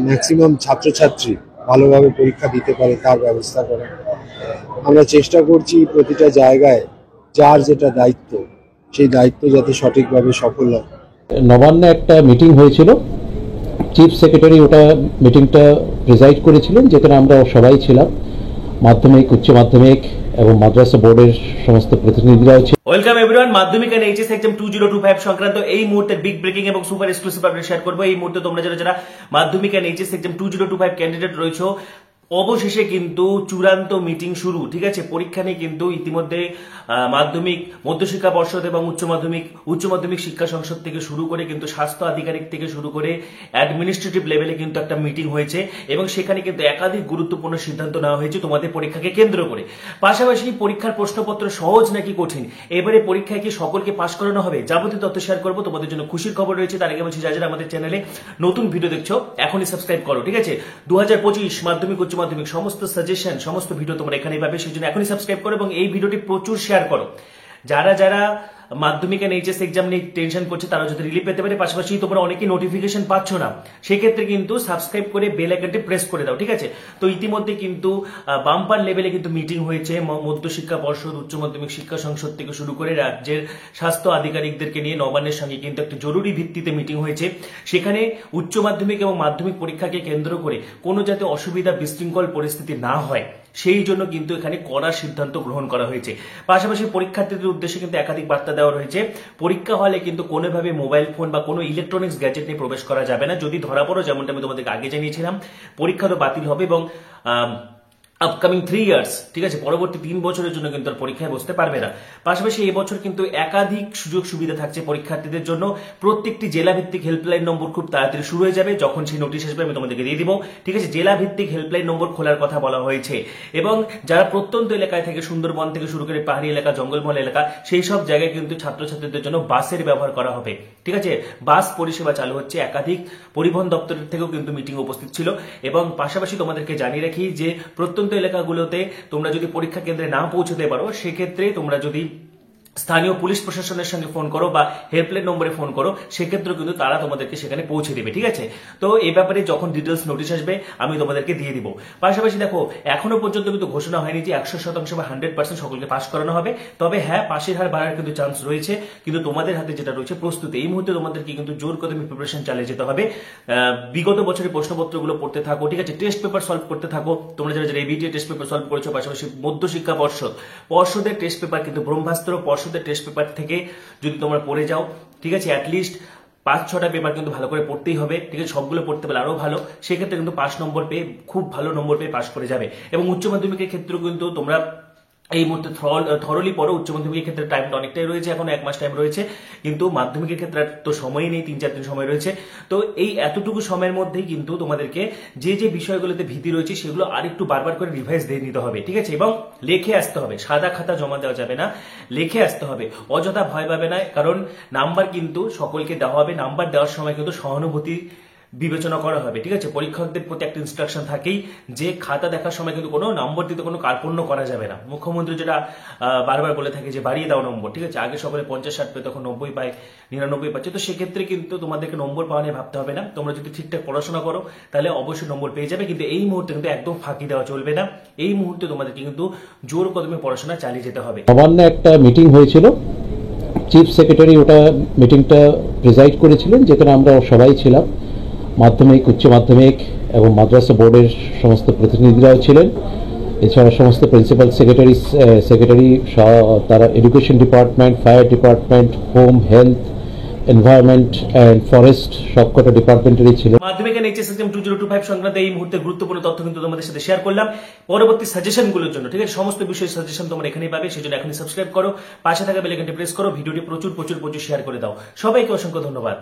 Maximum ছাত্রছাত্রী ভালোভাবে পরীক্ষা দিতে পারে তার ব্যবস্থা করা। আমরা চেষ্টা করছি প্রতিটা জায়গায় যার যেটা দায়িত্ব সেই দায়িত্ব যাতে সঠিকভাবে সফল হয়। নবান্নে একটা মিটিং হয়েছিল, চিফ সেক্রেটারি ওটা মিটিংটা প্রিজাইড করেছিলেন, যেখানে আমরা সবাই ছিলাম, মাধ্যমিক, উচ্চ মাধ্যমিক এবং মাদ্রাসা বোর্ডের সমস্ত প্রতিনিধিরা ছিল। Welcome everyone. মাধ্যমিক এন্ড এইচএস এক্সাম 2025 সংক্রান্ত এই মুহূর্তে বিগ ব্রেকিং এবং সুপার এক্সক্লুসিভ আপডেট শেয়ার করবো। এই মুহূর্তে তোমরা যারা মাধ্যমিক এন্ড এইচএস এক্সাম 2025 ক্যান্ডিডেট রয়েছে, অবশেষে কিন্তু চূড়ান্ত মিটিং শুরু। ঠিক আছে, পরীক্ষা নিয়ে কিন্তু ইতিমধ্যে মাধ্যমিক, মধ্যশিক্ষা পর্ষদ এবং উচ্চ মাধ্যমিক শিক্ষা সংসদ থেকে শুরু করে কিন্তু স্বাস্থ্য আধিকারিক থেকে শুরু করে অ্যাডমিনিস্ট্রেটিভ লেভেলে কিন্তু একটা মিটিং হয়েছে এবং সেখানে কিন্তু একাধিক গুরুত্বপূর্ণ সিদ্ধান্ত নেওয়া হয়েছে তোমাদের পরীক্ষাকে কেন্দ্র করে। পাশাপাশি পরীক্ষার প্রশ্নপত্র সহজ নাকি কঠিন, এবারে পরীক্ষায় কি সকলকে পাশ করানো হবে, যাবতীয় তথ্য শেয়ার করবো। তোমাদের জন্য খুশির খবর রয়েছে। তার আগে বলছি, যারা আমাদের চ্যানেলে নতুন ভিডিও দেখছো এখনই সাবস্ক্রাইব করো। ঠিক আছে, 2025 মাধ্যমিক, উচ্চ মাধ্যমিক সমস্ত সাজেশন, সমস্ত ভিডিও তোমরা এখানেই পাবে, সেই জন্য এখনই সাবস্ক্রাইব করো এবং এই ভিডিওটি প্রচুর শেয়ার করো। যারা মাধ্যমিক এন্ড এইচএস এক্সাম নিয়ে টেনশন করছে তারা যদি রিলিফ পেতে পারে। পাশাপাশি তোমরা অনেকেই নোটিফিকেশন পাচ্ছ না, সেক্ষেত্রে কিন্তু সাবস্ক্রাইব করে বেল আইকনটি প্রেস করে দাও। ঠিক আছে, তো ইতিমধ্যে কিন্তু বাম্পার লেভেলে কিন্তু মিটিং হয়েছে মধ্যশিক্ষা পর্ষদ, উচ্চ মাধ্যমিক শিক্ষা সংসদ থেকে শুরু করে রাজ্যের স্বাস্থ্য আধিকারিকদেরকে নিয়ে নবান্নের সঙ্গে কিন্তু একটা জরুরি ভিত্তিতে মিটিং হয়েছে। সেখানে উচ্চ মাধ্যমিক এবং মাধ্যমিক পরীক্ষাকে কেন্দ্র করে কোনো যাতে অসুবিধা, বিশৃঙ্খল পরিস্থিতি না হয় সেই জন্য কিন্তু এখানে কড়া সিদ্ধান্ত গ্রহণ করা হয়েছে। পাশাপাশি পরীক্ষার্থীদের উদ্দেশ্যে কিন্তু একাধিক বার্তা দেওয়া রয়েছে। পরীক্ষা হলে কিন্তু কোনোভাবে মোবাইল ফোন বা কোনো ইলেকট্রনিক্স গ্যাজেট নিয়ে প্রবেশ করা যাবে না। যদি ধরা পড়ো, যেমনটা আমি তোমাদেরকে আগে জানিয়েছিলাম, পরীক্ষা তো বাতিল হবে এবং আপকামিং 3 ইয়ার্স, ঠিক আছে, পরবর্তী 3 বছরের জন্য কিন্তু আর পরীক্ষায় বসতে পারবে না। পাশাপাশি এবছর কিন্তু একাধিক সুযোগ সুবিধা থাকছে পরীক্ষার্থীদের জন্য। প্রত্যেকটি জেলা ভিত্তিক হেল্পলাইন নম্বর খুব তাড়াতাড়ি শুরু হয়ে যাবে। যখন সেই নোটিশ আসবে আমি তোমাদেরকে দিয়ে দিব। ঠিক আছে, জেলা ভিত্তিক হেল্পলাইন নম্বর খোলার কথা বলা হয়েছে এবং যারা প্রত্যন্ত এলাকায় থেকে, সুন্দরবন থেকে শুরু করে পাহাড়ি এলাকা, জঙ্গলমহল এলাকা, সেই সব জায়গায় কিন্তু ছাত্রছাত্রীদের জন্য বাসের ব্যবহার করা হবে। ঠিক আছে, বাস পরিষেবা চালু হচ্ছে। একাধিক পরিবহন দপ্তরের থেকেও কিন্তু মিটিং উপস্থিত ছিল এবং পাশাপাশি তোমাদেরকে জানিয়ে রাখি যে প্রত্যন্ত এলাকাগুলোতে তোমরা যদি পরীক্ষা কেন্দ্রে না পৌঁছতে পারো, সেক্ষেত্রে তোমরা যদি স্থানীয় পুলিশ প্রশাসনের সঙ্গে ফোন করো বা হেল্পলাইন নম্বরে ফোন করো, সেক্ষেত্রে কিন্তু তারা তোমাদেরকে সেখানে পৌঁছে দেবে। ঠিক আছে, তো এই ব্যাপারে যখন ডিটেলস নোটিশ আসবে আমি তোমাদেরকে দিয়ে দিব। পাশাপাশি দেখো, এখনো পর্যন্ত কিন্তু ঘোষণা হয়নি যে 100% বা 100% সকলকে পাস করানো হবে। তবে হ্যাঁ, পাশের হার বাড়ার কিন্তু চান্স রয়েছে, কিন্তু তোমাদের হাতে যেটা রয়েছে প্রস্তুতি। এই মুহূর্তে তোমাদেরকে কিন্তু জোর কদমে প্রিপারেশন চালিয়ে যেতে হবে। বিগত বছরের প্রশ্নপত্রগুলো পড়তে থাকো। ঠিক আছে, টেস্ট পেপার সলভ করতে থাকো। তোমরা যারা এবিটিএ টেস্ট পেপার সলভ করেছো, পাশাপাশি মধ্যশিক্ষা পর্ষদের টেস্ট পেপার কিন্তু ব্রহ্মাস্ত্র। পর্ষদের টেস্ট পেপার থেকে যদি তোমরা পড়ে যাও, ঠিক আছে, অ্যাটলিস্ট 5-6টা পেপার কিন্তু ভালো করে পড়তেই হবে। ঠিক আছে, সবগুলো পড়তে পারলে আরো ভালো, সেক্ষেত্রে কিন্তু পাস নম্বর পেয়ে, খুব ভালো নম্বর পেয়ে পাস করে যাবে। এবং উচ্চ মাধ্যমিকের ক্ষেত্রেও কিন্তু তোমরা এই মুহূর্তে থরলি পড়ো। উচ্চ মাধ্যমিকের ক্ষেত্রে টাইমটা অনেকটাই রয়েছে, এখন 1 মাস টাইম রয়েছে, কিন্তু মাধ্যমিকের ক্ষেত্রে তো সময়ই নেই, 3-4 দিন সময় রয়েছে। তো এই এতটুকু সময়ের মধ্যেই কিন্তু তোমাদেরকে যে যে বিষয়গুলোতে ভীতি রয়েছে সেগুলো আরেকটু বারবার করে রিভাইজ দিয়ে নিতে হবে। ঠিক আছে, এবং লেখে আসতে হবে, সাদা খাতা জমা দেওয়া যাবে না, লেখে আসতে হবে। অযথা ভয় পাবে না, কারণ নাম্বার কিন্তু সকলকে দেওয়া হবে। নাম্বার দেওয়ার সময় কিন্তু সহানুভূতি বিবেচনা করা হবে। ঠিক আছে, পরীক্ষকদের প্রতি একটা ইনস্ট্রাকশন থাকেই যে খাতা দেখার সময় কিন্তু কোনো নম্বর দিতে কোনো কার্পণ্য করা যাবে না। মুখ্যমন্ত্রী যেটা বারবার বলে থাকে যে বাড়িয়ে দাও নম্বর। ঠিক আছে, আগে সকলে 50-60 পেয়ে, তখন 90 পায়, 99 পাচ্ছে। তো সেক্ষেত্রে কিন্তু তোমাদেরকে নম্বর পাওয়া নিয়ে ভাবতে হবে না। তোমরা যদি ঠিকঠাক পড়াশোনা করো তাহলে অবশ্যই নম্বর পেয়ে যাবে, কিন্তু এই মুহূর্তে কিন্তু একদম ফাঁকি দেওয়া চলবে না। এই মুহূর্তে তোমাদেরকে কিন্তু জোর কদমে পড়াশোনা চালিয়ে যেতে হবে। নবান্নে একটা মিটিং হয়েছিল, চিফ সেক্রেটারি ওটা মিটিংটা প্রিজাইড করেছিলেন, যেখানে আমরা সবাই ছিলাম, মাধ্যমিক, উচ্চ মাধ্যমিক এবং মাদ্রাসা বোর্ডের সমস্ত প্রতিনিধিরাও ছিলেন। এছাড়া সমস্ত প্রিন্সিপাল সেক্রেটারি, তারা education department, fire department, home, health, environment and forest, সবকটা ডিপার্টমেন্টেরই ছিল। মাধ্যমিক এন্ড এইচএস এক্সাম 2025 সংক্রান্ত এই মুহূর্তে গুরুত্বপূর্ণ তথ্য কিন্তু তোমাদের সাথে শেয়ার করলাম। পরবর্তী সাজেশনগুলোর জন্য, ঠিক আছে, সমস্ত বিষয়ের সাজেশন তোমরা এখানেই পাবে, সেই জন্য এখনই সাবস্ক্রাইব করো, পাশে থাকা বেল আইকনটি প্রেস করো, ভিডিওটি প্রচুর শেয়ার করে দাও। সবাইকে অসংখ্য ধন্যবাদ।